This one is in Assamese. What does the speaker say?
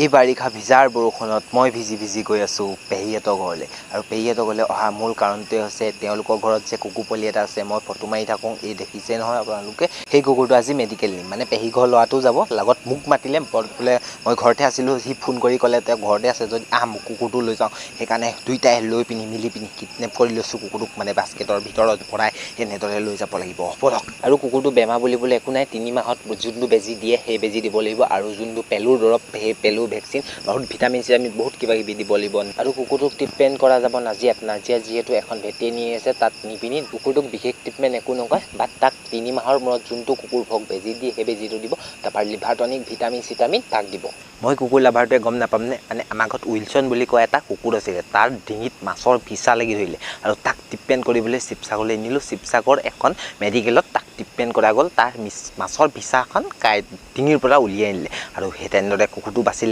এই বাৰিষা ভিজাৰ বৰষুণত মই ভিজি গৈ আছোঁ পেহীহঁতৰ ঘৰলৈ। আৰু পেহীহঁতৰ ঘৰলৈ অহা মূল কাৰণটোৱে হৈছে তেওঁলোকৰ ঘৰত যে কুকুৰ পোৱালি এটা আছে, মই ফটো মাৰি থাকোঁ, এই দেখিছে নহয় আপোনালোকে। সেই কুকুৰটো আজি মেডিকেল নিম, মানে পেহী ঘৰ ল'ৰাটোও যাব, লগত মোক মাতিলে। বোলে মই ঘৰতে আছিলোঁ, সি ফোন কৰি ক'লে তেওঁ ঘৰতে আছে যদি আহ মোক কুকুৰটো লৈ যাওঁ। সেইকাৰণে দুইটাই লৈ পিনি মিলি পিনি কিডনেপ কৰি লৈছোঁ কুকুৰটোক, মানে বাস্কেটৰ ভিতৰত ভৰাই এনেদৰে লৈ যাব লাগিব বলক। আৰু কুকুৰটো বেমাৰ বুলিবলৈ একো নাই, 3 মাহত যোনটো বেজী দিয়ে সেই বেজী দিব লাগিব, আৰু যোনটো পেলুৰ দৰৱ সেই পেলু ভেকচিন, বহুত ভিটামিন চিটামিন বহুত কিবা কিবি দিব লাগিব। আৰু কুকুৰটোক ট্ৰিটমেণ্ট কৰা যাব নাজিয়াত যিহেতু এখন ভেটেৰিনেৰী আছে, তাত নি পিনি কুকুৰটোক বিশেষ ট্ৰিটমেণ্ট একো নকয়, বাট তাক 3 মাহৰ মূৰত যোনটো কুকুৰ ভোগ বেজী দিয়ে সেই বেজীটো দিব, তাৰপৰা লিভাৰ টনিক ভিটামিন চিটামিন তাক দিব। মই কুকুৰ লাভাৰটোৱে গম নাপামনে, মানে আমাৰ ঘৰত উইলছন বুলি কোৱা এটা কুকুৰ আছিলে, তাৰ ডিঙিত মাছৰ ফিচা লাগি ধৰিলে, আৰু তাক ট্ৰিটমেণ্ট কৰিবলৈ শিৱসাগৰলৈ নিলোঁ। শিৱসাগৰ এখন মেডিকেলত তাক ট্ৰিটমেণ্ট কৰা গ'ল, তাৰ মাছৰ ফিচাখন ডিঙিৰ পৰা উলিয়াই আনিলে, আৰু সেই তেনেদৰে কুকুৰটো বাচিলে।